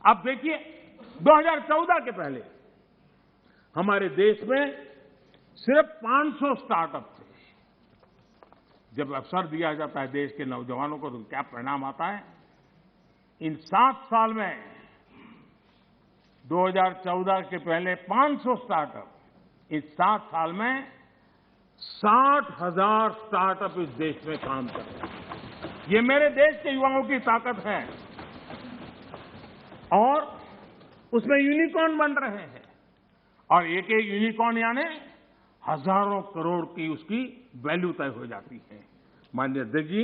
अब देखिए 2014 के पहले हमारे देश में सिर्फ 500 स्टार्टअप थे। जब अवसर दिया जाता है देश के नौजवानों को तो क्या परिणाम आता है। इन 7 साल में 2014 के पहले 500 स्टार्टअप, इस 7 साल में 60,000 स्टार्टअप इस देश में काम कर रहे हैं। ये मेरे देश के युवाओं की ताकत है और उसमें यूनिकॉर्न बन रहे हैं और एक एक यूनिकॉर्न यानी हजारों करोड़ की उसकी वैल्यू तय हो जाती है। माननीय अध्यक्ष जी,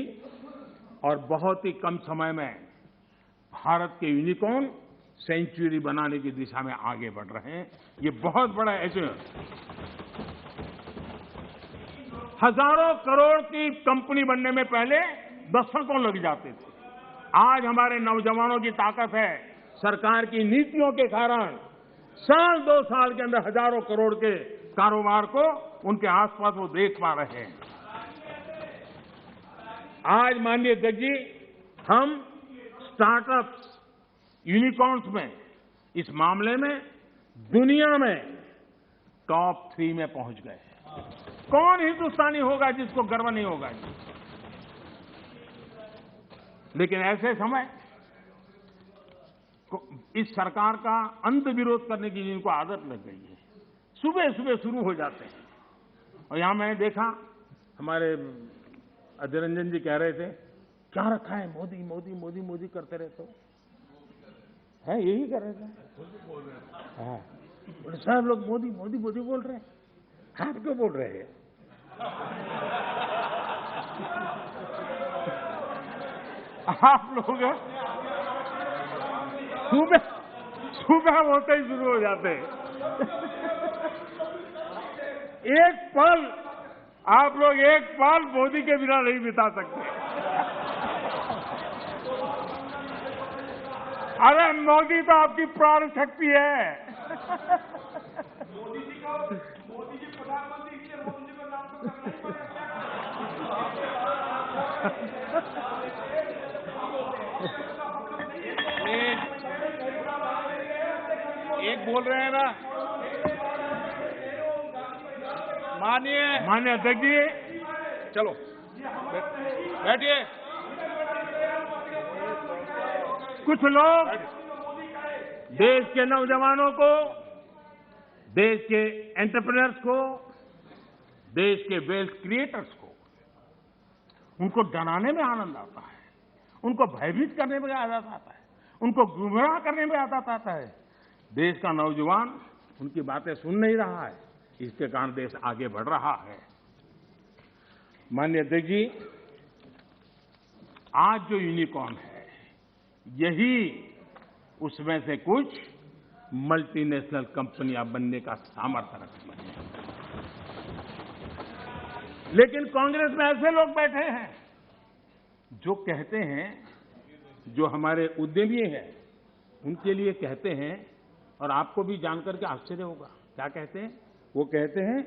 और बहुत ही कम समय में भारत के यूनिकॉर्न सेंचुरी बनाने की दिशा में आगे बढ़ रहे हैं। ये बहुत बड़ा अचीवमेंट। हजारों करोड़ की कंपनी बनने में पहले दशकों लग जाते थे। आज हमारे नौजवानों की ताकत है, सरकार की नीतियों के कारण साल 2 साल के अंदर हजारों करोड़ के कारोबार को उनके आसपास वो देख पा रहे हैं। आज माननीय अध्यक्ष जी, हम स्टार्टअप्स, यूनिकॉर्न्स में इस मामले में दुनिया में टॉप 3 में पहुंच गए हैं। कौन हिंदुस्तानी होगा जिसको गर्व नहीं होगा जी। लेकिन ऐसे समय इस सरकार का अंध विरोध करने की जिनको आदत लग गई है, सुबह सुबह शुरू हो जाते हैं। और यहां मैंने देखा हमारे अजय रंजन जी कह रहे थे, क्या रखा है मोदी मोदी मोदी मोदी करते रहते हो, है यही कर रहे थे। हाँ, सब लोग मोदी मोदी मोदी बोल रहे हैं, आप क्यों बोल रहे हैं? आप लोग सुबह होते ही शुरू हो जाते हैं। एक पल आप लोग एक पल मोदी के बिना नहीं बिता सकते। अरे मोदी तो आपकी प्राण शक्ति है। मोदी जी प्रधानमंत्री इसलिए मोदी जी का नाम तो एक बोल रहे हैं ना। माननीय अध्यक्ष जी, चलो बैठिए। कुछ लोग देश के नौजवानों को, देश के एंटरप्रेन्योर्स को, देश के वेल्थ क्रिएटर्स को, उनको डराने में आनंद आता है, उनको भयभीत करने में आनंद आता है, उनको गुमराह करने में आनंद आता है। देश का नौजवान उनकी बातें सुन नहीं रहा है, इसके कारण देश आगे बढ़ रहा है। माननीय अध्यक्ष जी, आज जो यूनिकॉर्न है यही उसमें से कुछ मल्टीनेशनल कंपनियां बनने का सामर्थ्य रखती हैं। लेकिन कांग्रेस में ऐसे लोग बैठे हैं जो कहते हैं, जो हमारे उद्यमी हैं उनके लिए कहते हैं, और आपको भी जानकर के आश्चर्य होगा क्या कहते हैं। वो कहते हैं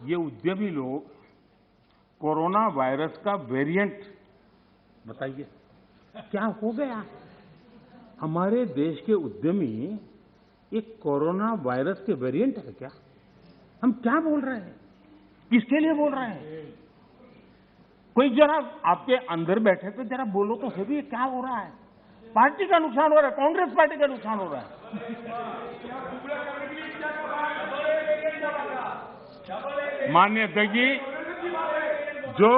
ये उद्यमी लोग कोरोना वायरस का वेरिएंट, बताइए क्या हो गया। हमारे देश के उद्यमी एक कोरोना वायरस के वेरिएंट है क्या? हम क्या बोल रहे हैं, किसके लिए बोल रहे हैं? कोई जरा आपके अंदर बैठे तो जरा बोलो तो सही, क्या हो रहा है? पार्टी का नुकसान हो रहा है, कांग्रेस पार्टी का नुकसान हो रहा है। माननीय अध्यक्ष जी, जो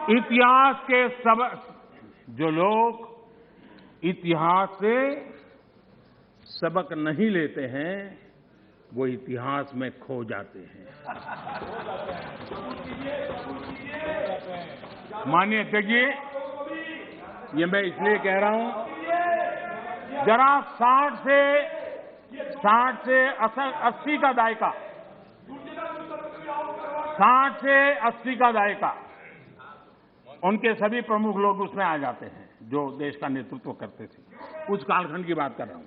इतिहास के जो लोग इतिहास से सबक नहीं लेते हैं वो इतिहास में खो जाते हैं। माननीय अध्यक्ष जी, ये मैं इसलिए कह रहा हूं, जरा 60 से 80 का दायका, 60 से 80 का दायका, उनके सभी प्रमुख लोग उसमें आ जाते हैं जो देश का नेतृत्व करते थे। उस कालखंड की बात कर रहा हूं।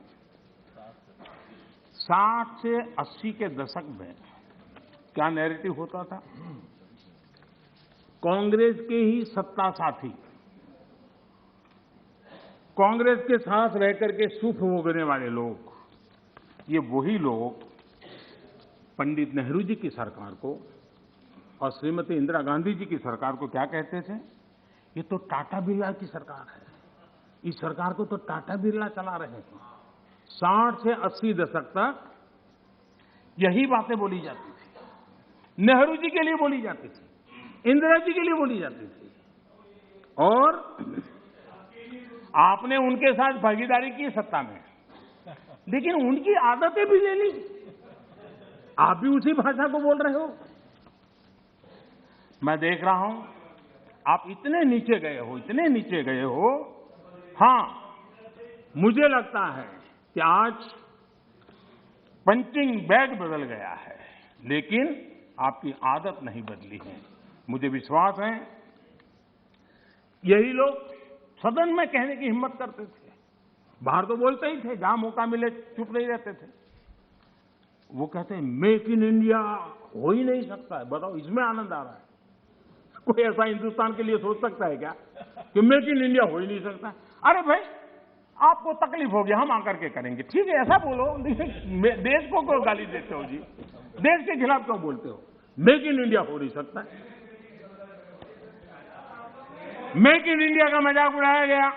60 से 80 के दशक में क्या नैरेटिव होता था? कांग्रेस के ही सत्ता साथी कांग्रेस के साथ रहकर के सुख भोगने वाले लोग, ये वही लोग पंडित नेहरू जी की सरकार को और श्रीमती इंदिरा गांधी जी की सरकार को क्या कहते थे? ये तो टाटा बिरला की सरकार है, इस सरकार को तो टाटा बिरला चला रहे हैं। 60 से 80 दशक तक यही बातें बोली जाती थी, नेहरू जी के लिए बोली जाती थी, इंदिरा जी के लिए बोली जाती थी, और आपने उनके साथ भागीदारी की सत्ता में, लेकिन उनकी आदतें भी ले ली, आप भी उसी भाषा को बोल रहे हो। मैं देख रहा हूं आप इतने नीचे गए हो, इतने नीचे गए हो। हां, मुझे लगता है कि आज पंचिंग बैग बदल गया है, लेकिन आपकी आदत नहीं बदली है। मुझे विश्वास है यही लोग सदन में कहने की हिम्मत करते थे, बाहर तो बोलते ही थे, जहां मौका मिले चुप नहीं रहते थे। वो कहते हैं मेक इन इंडिया हो ही नहीं सकता है। बताओ, इसमें आनंद आ रहा है? कोई ऐसा हिंदुस्तान के लिए सोच सकता है क्या कि मेक इन इंडिया हो ही नहीं सकता? अरे भाई, आपको तकलीफ होगी, हम आकर के करेंगे, ठीक है, ऐसा बोलो। देश को क्यों गाली देते हो जी? देश के खिलाफ क्यों बोलते हो? मेक इन इंडिया हो नहीं सकता। मेक इन इंडिया का मजाक उड़ाया गया,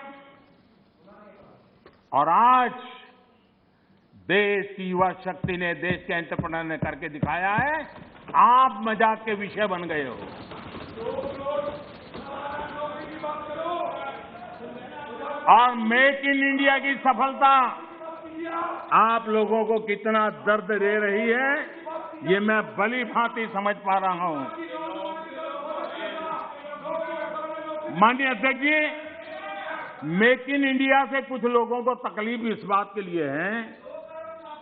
और आज देश की युवा शक्ति ने, देश के एंटरप्रेन्योर ने करके दिखाया है। आप मजाक के विषय बन गए हो। और मेक इन इंडिया की सफलता आप लोगों को कितना दर्द दे रही है, ये मैं भली भांति समझ पा रहा हूं। माननीय अध्यक्ष जी, मेक इन इंडिया से कुछ लोगों को तकलीफ इस बात के लिए है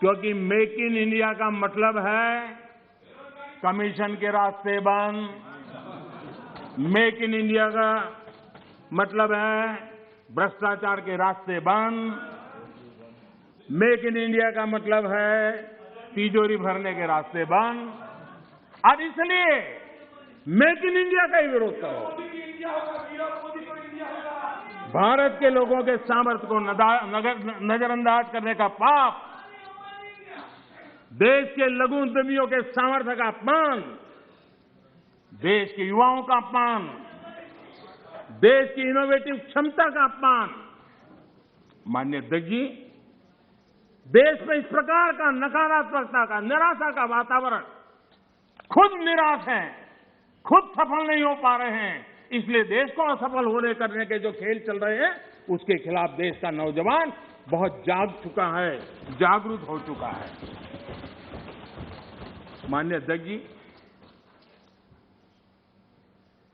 क्योंकि मेक इन इंडिया का मतलब है कमीशन के रास्ते बंद, मेक इन इंडिया का मतलब है भ्रष्टाचार के रास्ते बंद, मेक इन इंडिया का मतलब है तिजोरी भरने के रास्ते बंद, और इसलिए मेक इन इंडिया का ही विरोध करो। भारत के लोगों के सामर्थ्य को नजरअंदाज करने का पाप, देश के लघु उद्यमियों के सामर्थ्य का अपमान, देश के युवाओं का अपमान, देश की इनोवेटिव क्षमता का अपमान। माननीय अध्यक्ष जी, देश में इस प्रकार का नकारात्मकता का, निराशा का वातावरण, खुद निराश हैं, खुद सफल नहीं हो पा रहे हैं, इसलिए देश को असफल होने करने के जो खेल चल रहे हैं, उसके खिलाफ देश का नौजवान बहुत जाग चुका है, जागरूक हो चुका है। माननीय अध्यक्ष जी,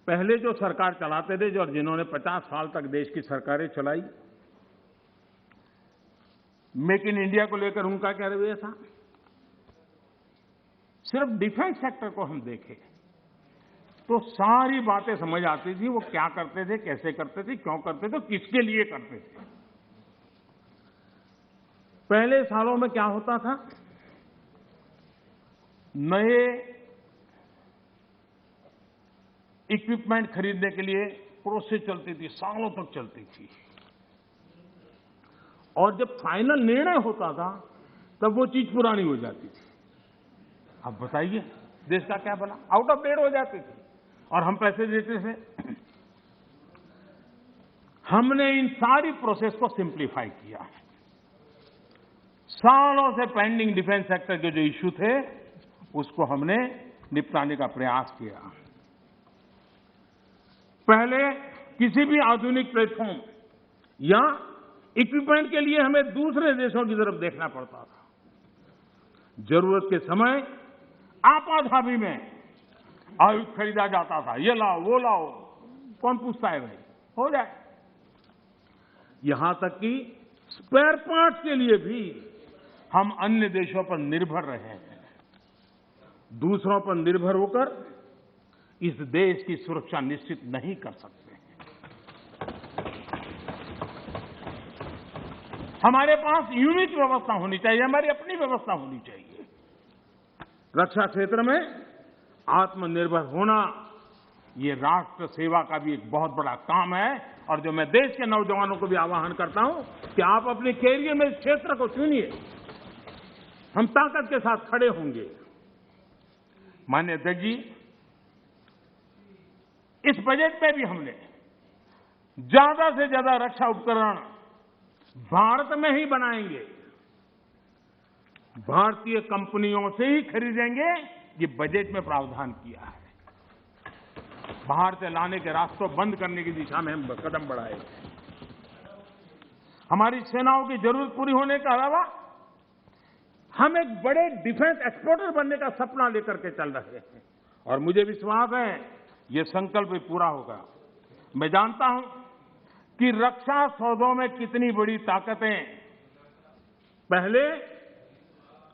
पहले जो सरकार चलाते थे, और जिन्होंने 50 साल तक देश की सरकारें चलाई, मेक इन इंडिया को लेकर उनका क्या रवैया था? सिर्फ डिफेंस सेक्टर को हम देखें तो सारी बातें समझ आती थी, वो क्या करते थे, कैसे करते थे, क्यों करते थे, किसके लिए करते थे। पहले सालों में क्या होता था, नए इक्विपमेंट खरीदने के लिए प्रोसेस चलती थी, सालों तक चलती थी, और जब फाइनल निर्णय होता था तब वो चीज पुरानी हो जाती थी। अब बताइए देश का क्या बना? आउट ऑफ डेट हो जाती थी और हम पैसे देते थे। हमने इन सारी प्रोसेस को सिंप्लीफाई किया। सालों से पेंडिंग डिफेंस सेक्टर के जो इश्यू थे उसको हमने निपटाने का प्रयास किया। पहले किसी भी आधुनिक प्लेटफॉर्म या इक्विपमेंट के लिए हमें दूसरे देशों की तरफ देखना पड़ता था। जरूरत के समय आपाधापी में आयुध खरीदा जाता था, ये लाओ वो लाओ, कौन पूछता है भाई, हो जाए। यहां तक कि स्पेयर पार्ट्स के लिए भी हम अन्य देशों पर निर्भर रहे हैं। दूसरों पर निर्भर होकर इस देश की सुरक्षा निश्चित नहीं कर सकते। हमारे पास यूनिट व्यवस्था होनी चाहिए, हमारी अपनी व्यवस्था होनी चाहिए। रक्षा क्षेत्र में आत्मनिर्भर होना ये राष्ट्र सेवा का भी एक बहुत बड़ा काम है और जो मैं देश के नौजवानों को भी आह्वान करता हूं कि आप अपने कैरियर में इस क्षेत्र को चुनिए, हम ताकत के साथ खड़े होंगे। माननीय अध्यक्ष जी, इस बजट में भी हमने ज्यादा से ज्यादा रक्षा उपकरण भारत में ही बनाएंगे, भारतीय कंपनियों से ही खरीदेंगे, ये बजट में प्रावधान किया है। बाहर से लाने के रास्तों बंद करने की दिशा में हम कदम बढ़ाए। हमारी सेनाओं की जरूरत पूरी होने के अलावा हम एक बड़े डिफेंस एक्सपोर्टर बनने का सपना लेकर के चल रहे हैं और मुझे विश्वास है ये संकल्प भी पूरा होगा। मैं जानता हूं कि रक्षा सौदों में कितनी बड़ी ताकतें पहले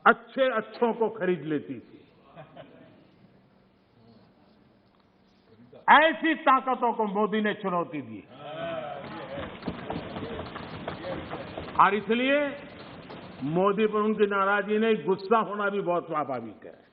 अच्छों को खरीद लेती थी। ऐसी ताकतों को मोदी ने चुनौती दी और इसलिए मोदी पर उनकी नाराजगी नहीं, गुस्सा होना भी बहुत स्वाभाविक है।